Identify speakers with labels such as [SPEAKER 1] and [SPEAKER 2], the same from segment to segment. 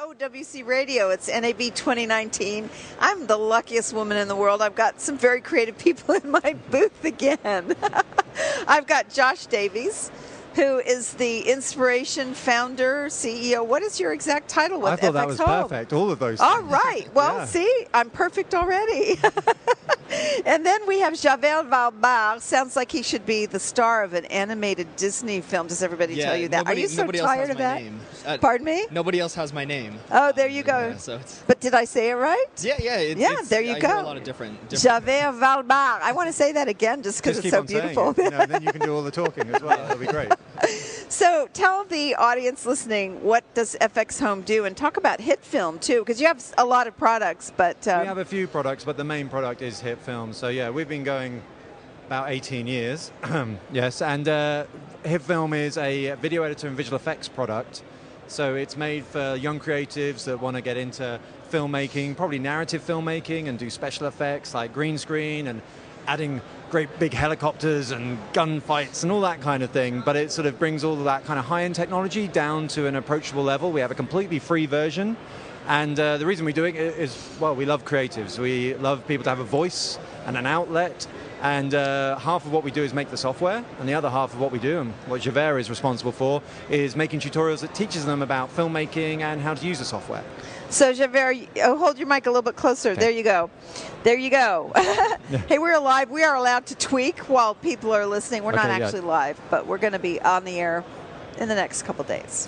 [SPEAKER 1] OWC Radio. It's NAB 2019. I'm the luckiest woman in the world. I've got some very creative people in my booth again. I've got Josh Davies, who is the inspiration founder, CEO. What is your exact title with FXhome?
[SPEAKER 2] I thought that was perfect, all of those things.
[SPEAKER 1] All right. Well, yeah. See, I'm perfect already. And then we have Javert Valbarr. Sounds like he should be the star of an animated Disney film. Does everybody tell you that? Are you so tired of that? Pardon me?
[SPEAKER 3] Nobody else has my name.
[SPEAKER 1] Oh, there you go.
[SPEAKER 3] Yeah, so
[SPEAKER 1] but did I say it right?
[SPEAKER 3] Yeah.
[SPEAKER 1] There you go.
[SPEAKER 3] I hear a lot of different
[SPEAKER 1] Javert Valbarr. I want to say that again just because it's so beautiful.
[SPEAKER 2] It. Then you can do all the talking as well. That'll be great.
[SPEAKER 1] So tell the audience listening, what does FXhome do? And talk about HITFILM too, because you have a lot of products. But
[SPEAKER 2] we have a few products, but the main product is HITFILM. So yeah, we've been going about 18 years. Yes, and HITFILM is a video editor and visual effects product. So it's made for young creatives that want to get into filmmaking, probably narrative filmmaking, and do special effects like green screen and adding great big helicopters and gunfights and all that kind of thing, but it sort of brings all of that kind of high-end technology down to an approachable level. We have a completely free version, and the reason we do it is, well, we love creatives. We love people to have a voice and an outlet, and half of what we do is make the software, and the other half of what we do, and what Javert is responsible for, is making tutorials that teaches them about filmmaking and how to use the software.
[SPEAKER 1] So Javert, hold your mic a little bit closer. Okay. There you go. There you go. Hey, we're live. We are allowed to tweak while people are listening. We're not actually live, but we're going to be on the air in the next couple days.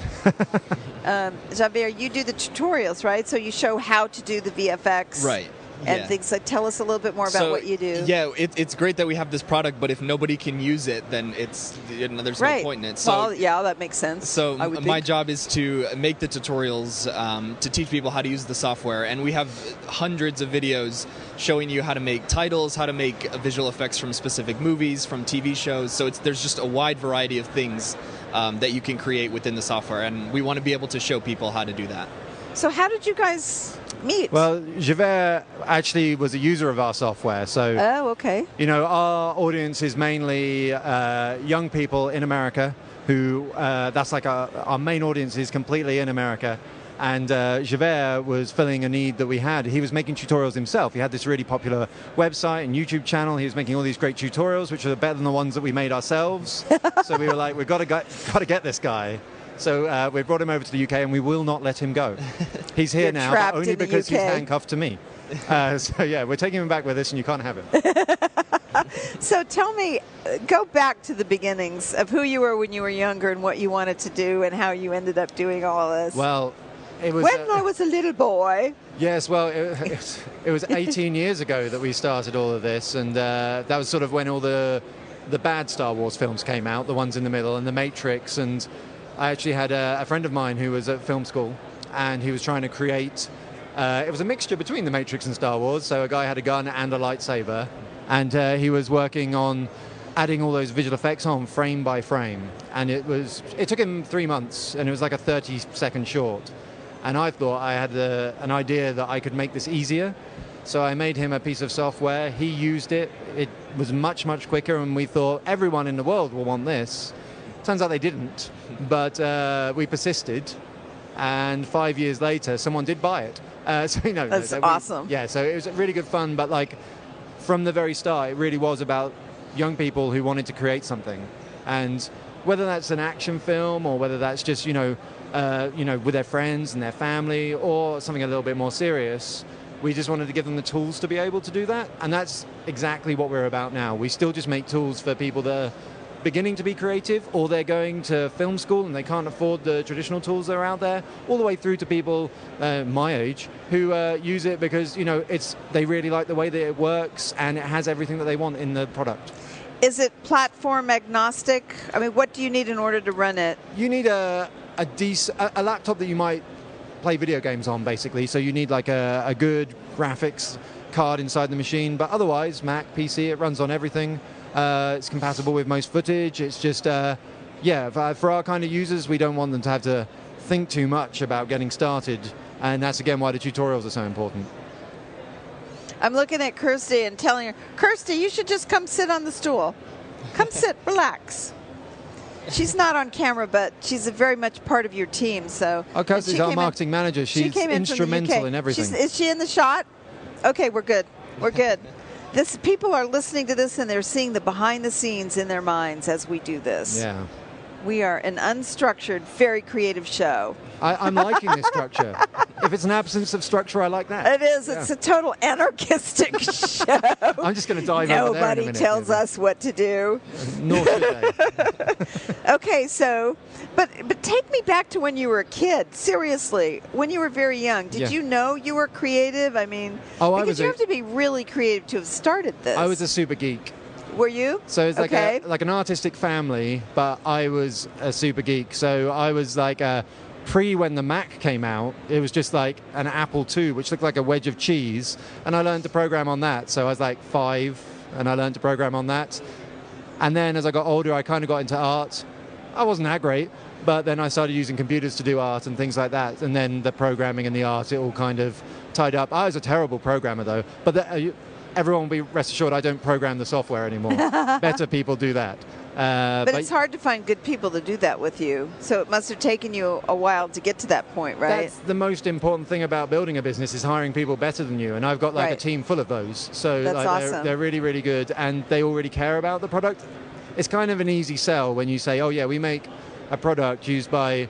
[SPEAKER 1] Javert, you do the tutorials, right? So you show how to do the VFX.
[SPEAKER 3] Right.
[SPEAKER 1] And things like, tell us a little bit more about what you do.
[SPEAKER 3] Yeah, it's great that we have this product, but if nobody can use it, then there's no point in it. So,
[SPEAKER 1] well, yeah, that makes sense.
[SPEAKER 3] So my job is to make the tutorials to teach people how to use the software, and we have hundreds of videos showing you how to make titles, how to make visual effects from specific movies, from TV shows. So there's just a wide variety of things that you can create within the software, and we want to be able to show people how to do that.
[SPEAKER 1] So how did you guys meet?
[SPEAKER 2] Well, Javert actually was a user of our software. So,
[SPEAKER 1] okay.
[SPEAKER 2] You know, our audience is mainly young people in America who, that's like our main audience is completely in America. And Javert was filling a need that we had. He was making tutorials himself. He had this really popular website and YouTube channel. He was making all these great tutorials, which are better than the ones that we made ourselves. So we were like, we've got to get this guy. So we brought him over to the UK, and we will not let him go. He's here now, but only because he's handcuffed to me. So yeah, we're taking him back with us, and you can't have him.
[SPEAKER 1] So tell me, go back to the beginnings of who you were when you were younger and what you wanted to do and how you ended up doing all this.
[SPEAKER 2] Well, it was...
[SPEAKER 1] When I was a little boy.
[SPEAKER 2] Yes, well, it was 18 years ago that we started all of this, and that was sort of when all the bad Star Wars films came out, the ones in the middle, and The Matrix, and I actually had a friend of mine who was at film school, and he was trying to create, it was a mixture between The Matrix and Star Wars, so a guy had a gun and a lightsaber, and he was working on adding all those visual effects on frame by frame, and it took him 3 months, and it was like a 30-second short, and I thought I had an idea that I could make this easier, so I made him a piece of software. He used it. It was much, much quicker, and we thought everyone in the world will want this. Turns out they didn't, but we persisted, and 5 years later, someone did buy it. So you know,
[SPEAKER 1] that's awesome.
[SPEAKER 2] Yeah, so it was really good fun, but like from the very start, it really was about young people who wanted to create something, and whether that's an action film or whether that's just with their friends and their family or something a little bit more serious. We just wanted to give them the tools to be able to do that, and that's exactly what we're about now. We still just make tools for people that are beginning to be creative, or they're going to film school and they can't afford the traditional tools that are out there, all the way through to people my age who use it because they really like the way that it works and it has everything that they want in the product.
[SPEAKER 1] Is it platform agnostic? I mean, what do you need in order to run it?
[SPEAKER 2] You need a laptop that you might play video games on, basically. So you need like a good graphics card inside the machine, but otherwise Mac, PC, it runs on everything. It's compatible with most footage. It's just, for our kind of users, we don't want them to have to think too much about getting started. And that's, again, why the tutorials are so important.
[SPEAKER 1] I'm looking at Kirsty and telling her, Kirsty, you should just come sit on the stool. Come sit, relax. She's not on camera, but she's a very much part of your team. So
[SPEAKER 2] okay, she's our marketing manager. She's instrumental in everything.
[SPEAKER 1] Is she in the shot? Okay, we're good. We're good. People are listening to this and they're seeing the behind the scenes in their minds as we do this.
[SPEAKER 2] Yeah.
[SPEAKER 1] We are an unstructured, very creative show.
[SPEAKER 2] I'm liking this structure. If it's an absence of structure, I like that.
[SPEAKER 1] It is. Yeah. It's a total anarchistic show.
[SPEAKER 2] I'm just going to dive over there in a minute.
[SPEAKER 1] Nobody tells us what to do.
[SPEAKER 2] Nor should they.
[SPEAKER 1] Okay, so, but take me back to when you were a kid. Seriously, when you were very young, did you know you were creative? I mean, because you have to be really creative to have started this.
[SPEAKER 2] I was a super geek.
[SPEAKER 1] Were you?
[SPEAKER 2] So it's like like an artistic family, but I was a super geek. So I was like when the Mac came out, it was just like an Apple II, which looked like a wedge of cheese, and I learned to program on that. So I was like 5, and I learned to program on that. And then as I got older, I kind of got into art. I wasn't that great, but then I started using computers to do art and things like that. And then the programming and the art, it all kind of tied up. I was a terrible programmer, though. But everyone will be rest assured I don't program the software anymore. Better people do that.
[SPEAKER 1] But it's hard to find good people to do that with you. So it must have taken you a while to get to that point, right?
[SPEAKER 2] That's the most important thing about building a business is hiring people better than you. And I've got like a team full of those. So
[SPEAKER 1] that's awesome.
[SPEAKER 2] They're really, really good. And they already care about the product. It's kind of an easy sell when you say, oh, yeah, we make a product used by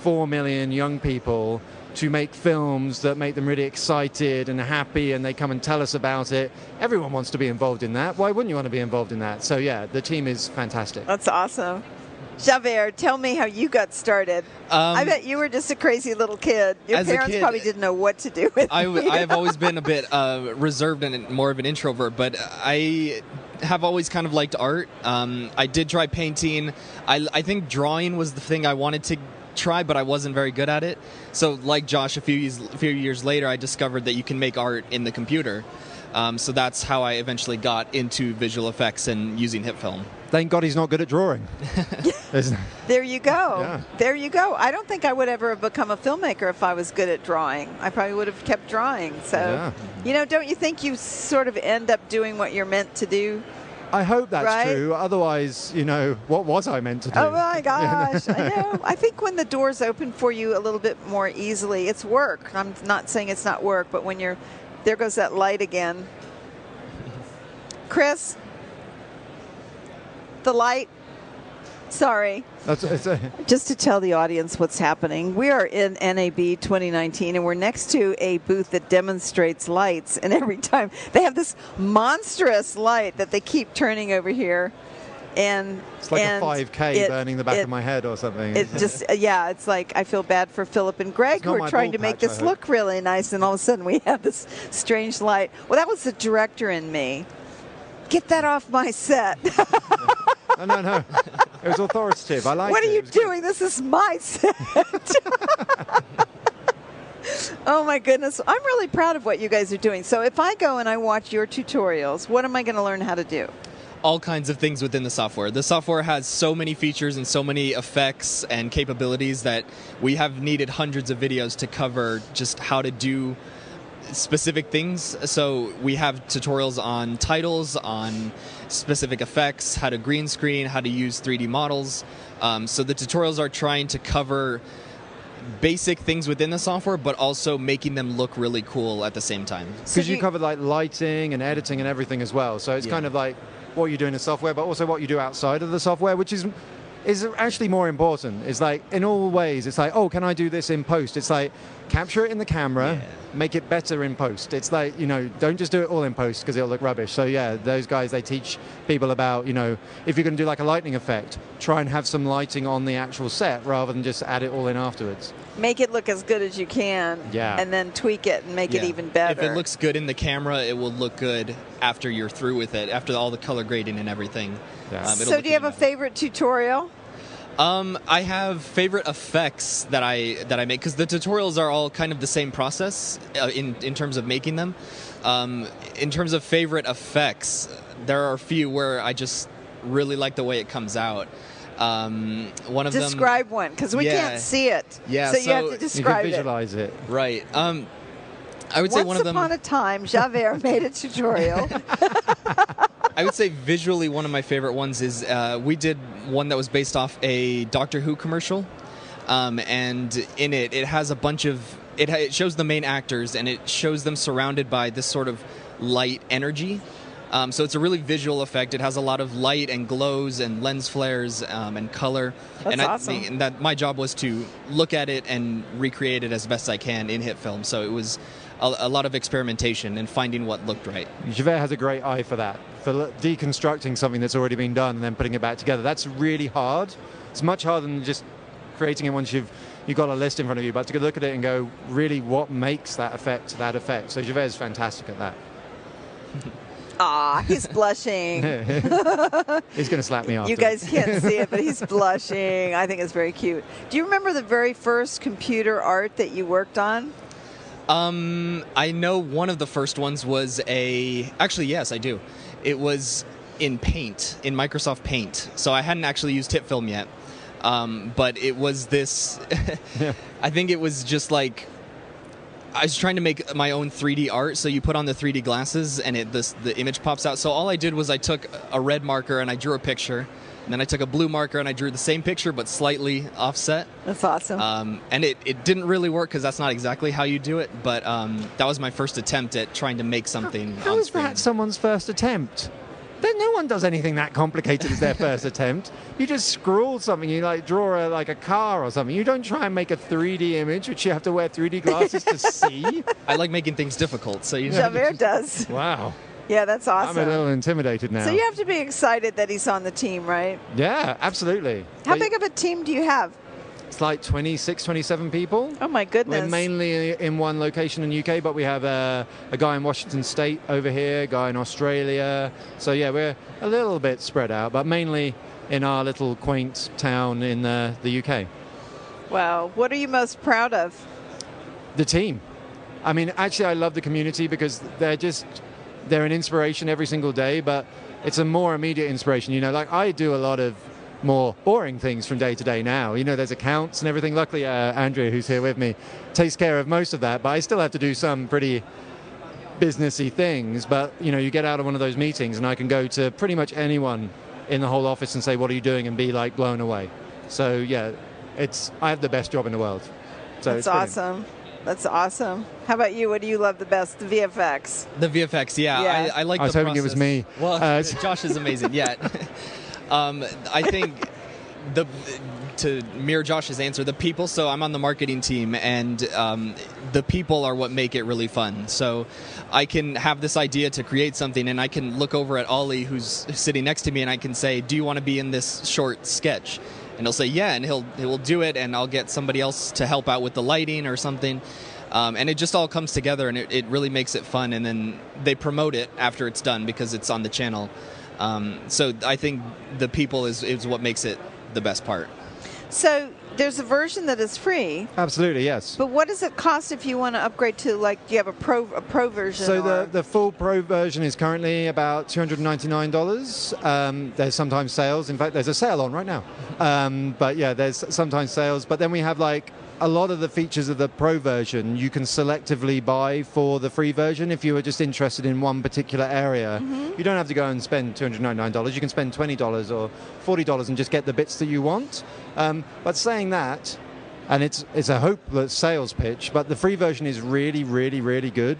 [SPEAKER 2] 4 million young people to make films that make them really excited and happy, and they come and tell us about it. Everyone wants to be involved in that. Why wouldn't you want to be involved in that? So yeah, the team is fantastic.
[SPEAKER 1] That's awesome. Javert, tell me how you got started. I bet you were just a crazy little kid. Your parents probably didn't know what to do with you.
[SPEAKER 3] I have always been a bit reserved and more of an introvert, but I have always kind of liked art. I did try painting. I think drawing was the thing I wanted to try, but I wasn't very good at it. So like Josh, a few years later, I discovered that you can make art in the computer. So that's how I eventually got into visual effects and using HITFILM.
[SPEAKER 2] Thank God he's not good at drawing.
[SPEAKER 1] There you go. Yeah. There you go. I don't think I would ever have become a filmmaker if I was good at drawing. I probably would have kept drawing. So, don't you think you sort of end up doing what you're meant to do?
[SPEAKER 2] I hope that's true. Otherwise, what was I meant to do?
[SPEAKER 1] Oh my gosh, I know. I think when the doors open for you a little bit more easily, it's work. I'm not saying it's not work, but when there goes that light again. Chris, the light. Sorry. Just to tell the audience what's happening, we are in NAB 2019, and we're next to a booth that demonstrates lights. And every time they have this monstrous light that they keep turning over here. And
[SPEAKER 2] it's like a 5K burning the back of my head or something.
[SPEAKER 1] It just, it's like I feel bad for Philip and Greg who are trying to make this look really nice, and all of a sudden we have this strange light. Well, that was the director in me. Get that off my set.
[SPEAKER 2] No. It was authoritative. I like it.
[SPEAKER 1] What are you doing? This is my set. Oh, my goodness. I'm really proud of what you guys are doing. So if I go and I watch your tutorials, what am I going to learn how to do?
[SPEAKER 3] All kinds of things within the software. The software has so many features and so many effects and capabilities that we have needed hundreds of videos to cover just how to do specific things. So we have tutorials on titles, on specific effects, how to green screen, how to use 3D models. So the tutorials are trying to cover basic things within the software, but also making them look really cool at the same time.
[SPEAKER 2] Because you cover like lighting and editing and everything as well. So it's kind of like what you do in the software, but also what you do outside of the software, which is actually more important. It's like, in all ways, it's like, oh, can I do this in post? It's like, capture it in the camera, make it better in post. It's like, don't just do it all in post because it'll look rubbish. So yeah, those guys, they teach people about, if you're going to do like a lightning effect, try and have some lighting on the actual set rather than just add it all in afterwards.
[SPEAKER 1] Make it look as good as you can, and then tweak it and make it even better.
[SPEAKER 3] If it looks good in the camera, it will look good after you're through with it, after all the color grading and everything.
[SPEAKER 1] Yeah. So do you have a favorite tutorial?
[SPEAKER 3] I have favorite effects that I make, because the tutorials are all kind of the same process in terms of making them. In terms of favorite effects, there are a few where I just really like the way it comes out. One of them.
[SPEAKER 1] Describe one, because we can't see it.
[SPEAKER 3] Yeah,
[SPEAKER 1] so you have to describe
[SPEAKER 2] you can visualize it.
[SPEAKER 3] Right. I would say one of them.
[SPEAKER 1] Once upon a time, Javert made a tutorial.
[SPEAKER 3] I would say visually one of my favorite ones is we did one that was based off a Doctor Who commercial, and in it has a bunch of it shows the main actors and it shows them surrounded by this sort of light energy. So it's a really visual effect. It has a lot of light and glows and lens flares and color.
[SPEAKER 1] That's awesome.
[SPEAKER 3] And that my job was to look at it and recreate it as best I can in HITFILM. So it was a lot of experimentation and finding what looked right.
[SPEAKER 2] Javert has a great eye for that, for deconstructing something that's already been done and then putting it back together. That's really hard. It's much harder than just creating it once you've got a list in front of you, but to look at it and go, really, what makes that effect that effect? So Javert is fantastic at that.
[SPEAKER 1] Ah, he's blushing.
[SPEAKER 2] He's going to slap me after.
[SPEAKER 1] You guys can't see it, but he's blushing. I think it's very cute. Do you remember the very first computer art that you worked on?
[SPEAKER 3] I know one of the first ones was actually, yes, I do. It was in Paint, in Microsoft Paint. So I hadn't actually used HITFILM yet. But it was this, I think it was just like, I was trying to make my own 3D art, so you put on the 3D glasses and the image pops out. So all I did was I took a red marker and I drew a picture, and then I took a blue marker and I drew the same picture but slightly offset.
[SPEAKER 1] That's awesome.
[SPEAKER 3] And it didn't really work because that's not exactly how you do it, but that was my first attempt at trying to make something
[SPEAKER 2] How
[SPEAKER 3] on
[SPEAKER 2] is
[SPEAKER 3] screen.
[SPEAKER 2] that someone's first attempt? No one does anything that complicated as their first attempt. You just scroll something, you like draw like a car or something. You don't try and make a 3D image, which you have to wear 3D glasses to see.
[SPEAKER 3] I like making things difficult, so you know.
[SPEAKER 1] Javert does.
[SPEAKER 2] Wow.
[SPEAKER 1] Yeah, that's awesome.
[SPEAKER 2] I'm a little intimidated now.
[SPEAKER 1] So you have to be excited that he's on the team, right?
[SPEAKER 2] Yeah, absolutely.
[SPEAKER 1] How big of a team do you have?
[SPEAKER 2] It's like 26, 27 people.
[SPEAKER 1] Oh my goodness.
[SPEAKER 2] We're mainly in one location in the UK, but we have a guy in Washington State over here, a guy in Australia. So yeah, we're a little bit spread out, but mainly in our little quaint town in the UK.
[SPEAKER 1] Wow. What are you most proud of?
[SPEAKER 2] The team. I mean, actually, I love the community because they're an inspiration every single day, but it's a more immediate inspiration. You know, like I do a lot of more boring things from day to day now. You know, there's accounts and everything. Luckily, Andrea, who's here with me, takes care of most of that, but I still have to do some pretty businessy things. But, you know, you get out of one of those meetings and I can go to pretty much anyone in the whole office and say, what are you doing? And be like blown away. So, yeah, I have the best job in the world. So
[SPEAKER 1] That's awesome. That's awesome. How about you? What do you love the best? The VFX.
[SPEAKER 3] The VFX, yeah. I like the process.
[SPEAKER 2] I was hoping it was me.
[SPEAKER 3] Well, Josh is amazing, yeah. I think to mirror Josh's answer, the people, so I'm on the marketing team, and the people are what make it really fun. So I can have this idea to create something, and I can look over at Ollie, who's sitting next to me, and I can say, do you want to be in this short sketch? And he'll say, yeah, and he'll do it, and I'll get somebody else to help out with the lighting or something. And it just all comes together, and it really makes it fun, and then they promote it after it's done because it's on the channel. So I think the people is what makes it the best part.
[SPEAKER 1] So there's a version that is free.
[SPEAKER 2] Absolutely, yes.
[SPEAKER 1] But what does it cost if you want to upgrade to, like, do you have a pro version?
[SPEAKER 2] So the full pro version is currently about $299. There's sometimes sales. In fact, there's a sale on right now. But yeah, there's sometimes sales. But then we have like a lot of the features of the pro version you can selectively buy for the free version if you were just interested in one particular area. You don't have to go and spend $299. You can spend $20 or $40 and just get the bits that you want. But saying that, and it's a hopeless sales pitch, but the free version is really, really, really good.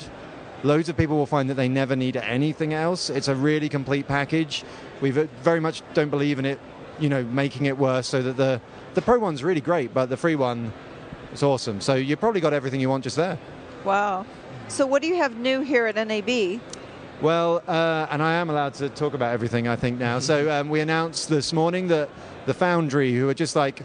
[SPEAKER 2] Loads of people will find that they never need anything else. It's a really complete package. We very much don't believe in it, you know, making it worse, so that the pro one's really great, but the free one, it's awesome. So you've probably got everything you want just there.
[SPEAKER 1] Wow. So what do you have new here at NAB?
[SPEAKER 2] Well, and I am allowed to talk about everything, I think, now. So we announced this morning that the Foundry, who are just like,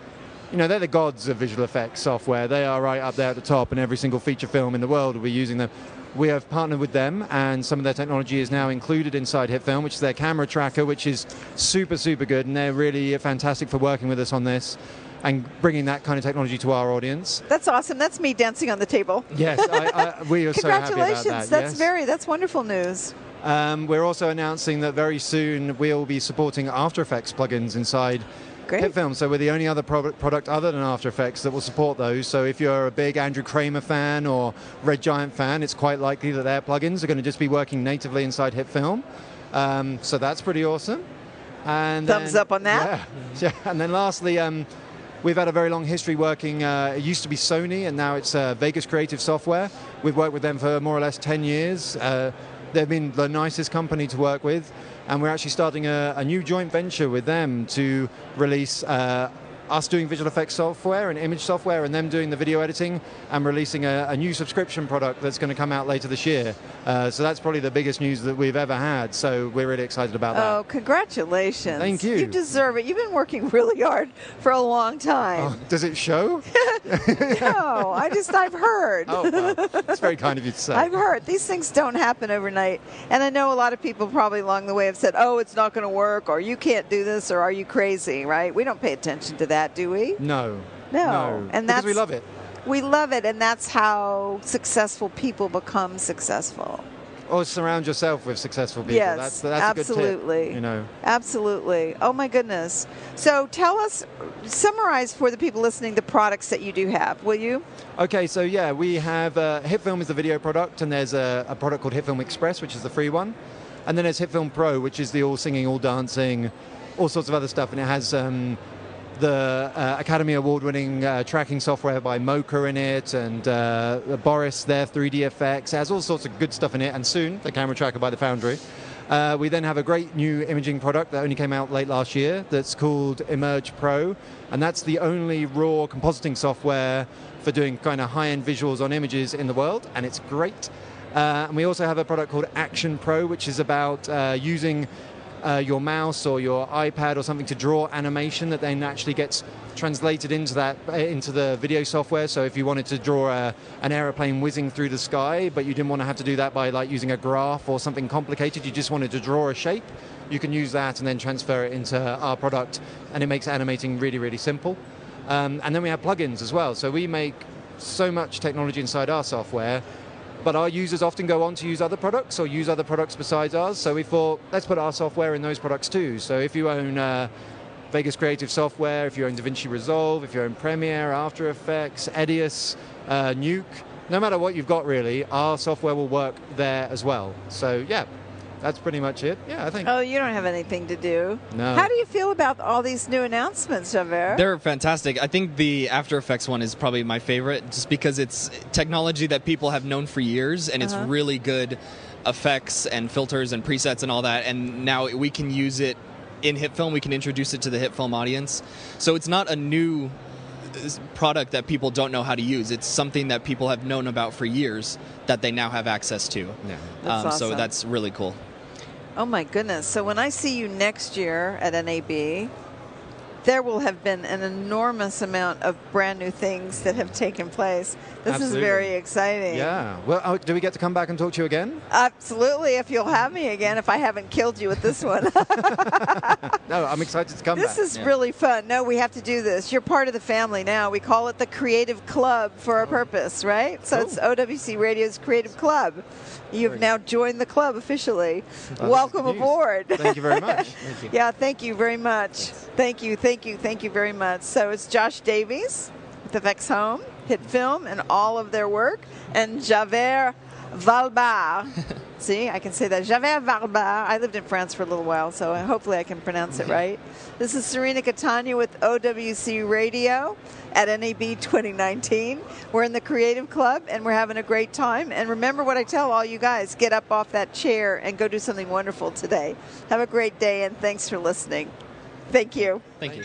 [SPEAKER 2] you know, they're the gods of visual effects software. They are right up there at the top, and every single feature film in the world will be using them. We have partnered with them, and some of their technology is now included inside HITFILM, which is their camera tracker, which is super, super good, and they're really fantastic for working with us on this and bringing that kind of technology to our audience.
[SPEAKER 1] That's awesome. That's me dancing on the table.
[SPEAKER 2] Yes, we are so happy about that.
[SPEAKER 1] Congratulations. That's wonderful news.
[SPEAKER 2] We're also announcing that very soon we'll be supporting After Effects plugins inside HITFILM. So we're the only other product other than After Effects that will support those. So if you're a big Andrew Kramer fan or Red Giant fan, it's quite likely that their plugins are going to just be working natively inside HITFILM. So that's pretty awesome. And
[SPEAKER 1] thumbs up on that.
[SPEAKER 2] Yeah. And then lastly, we've had a very long history working. It used to be Sony, and now it's Vegas Creative Software. We've worked with them for more or less 10 years. They've been the nicest company to work with, and we're actually starting a new joint venture with them to release us doing visual effects software and image software, and them doing the video editing, and releasing a new subscription product that's going to come out later this year. So that's probably the biggest news that we've ever had. So we're really excited about that.
[SPEAKER 1] Oh, congratulations.
[SPEAKER 2] Thank you.
[SPEAKER 1] You deserve it. You've been working really hard for a long time.
[SPEAKER 2] Oh, does it show?
[SPEAKER 1] No, I've heard.
[SPEAKER 2] Oh, well, that's very kind of you to say.
[SPEAKER 1] I've heard. These things don't happen overnight. And I know a lot of people probably along the way have said, oh, it's not going to work, or you can't do this, or are you crazy, right? We don't pay attention to that, do we?
[SPEAKER 2] No.
[SPEAKER 1] And
[SPEAKER 2] because we love it.
[SPEAKER 1] We love it, and that's how successful people become successful.
[SPEAKER 2] Or surround yourself with successful people.
[SPEAKER 1] Yes,
[SPEAKER 2] that's
[SPEAKER 1] absolutely.
[SPEAKER 2] A good tip,
[SPEAKER 1] Absolutely. Oh my goodness. So tell us, summarize for the people listening the products that you do have, will you?
[SPEAKER 2] Okay, so yeah, we have HITFILM is the video product, and there's a product called HITFILM Express, which is the free one. And then there's HITFILM Pro, which is the all singing, all dancing, all sorts of other stuff, and it has the Academy Award-winning tracking software by Mocha in it, and Boris, their 3D effects. It has all sorts of good stuff in it, and soon the camera tracker by the Foundry. We then have a great new imaging product that only came out late last year that's called Emerge Pro, and that's the only raw compositing software for doing kind of high-end visuals on images in the world, and it's great. And we also have a product called Action Pro, which is about using your mouse or your iPad or something to draw animation that then actually gets translated into the video software. So if you wanted to draw an aeroplane whizzing through the sky, but you didn't want to have to do that by like using a graph or something complicated, you just wanted to draw a shape, you can use that and then transfer it into our product, and it makes animating really, really simple. And then we have plugins as well. So we make so much technology inside our software, but our users often go on to use other products or use other products besides ours. So we thought, let's put our software in those products too. So if you own Vegas Creative Software, if you own DaVinci Resolve, if you own Premiere, After Effects, Edius, Nuke, no matter what you've got really, our software will work there as well. So yeah, that's pretty much it. Yeah, I think.
[SPEAKER 1] Oh, you don't have anything to do.
[SPEAKER 2] No.
[SPEAKER 1] How do you feel about all these new announcements, Javert?
[SPEAKER 3] They're fantastic. I think the After Effects one is probably my favorite, just because it's technology that people have known for years, and it's really good effects and filters and presets and all that, and now we can use it in HITFILM. We can introduce it to the HITFILM audience. So it's not a new product that people don't know how to use. It's something that people have known about for years that they now have access to.
[SPEAKER 2] Yeah.
[SPEAKER 1] That's awesome.
[SPEAKER 3] So that's really cool.
[SPEAKER 1] Oh my goodness. So when I see you next year at NAB, there will have been an enormous amount of brand new things that have taken place. This
[SPEAKER 2] Absolutely.
[SPEAKER 1] is very exciting.
[SPEAKER 2] Yeah. Well, do we get to come back and talk to you again?
[SPEAKER 1] Absolutely, if you'll have me again, if I haven't killed you with this one.
[SPEAKER 2] No, I'm excited to come back.
[SPEAKER 1] This is really fun. No, we have to do this. You're part of the family now. We call it the Creative Club for a purpose, right? So it's OWC Radio's Creative Club. You've now joined the club officially. Welcome aboard.
[SPEAKER 2] Thank you very much. Thank you.
[SPEAKER 1] Yeah, thank you very much. Thank you very much. So it's Josh Davies with FXhome, HITFILM, and all of their work, and Javert Valbarr. See, I can say that. Javert Valbarr. I lived in France for a little while, so hopefully I can pronounce it right. This is Cirina Catania with OWC Radio at NAB 2019. We're in the Creative Club, and we're having a great time. And remember what I tell all you guys, get up off that chair and go do something wonderful today. Have a great day, and thanks for listening. Thank you.
[SPEAKER 3] Thank you.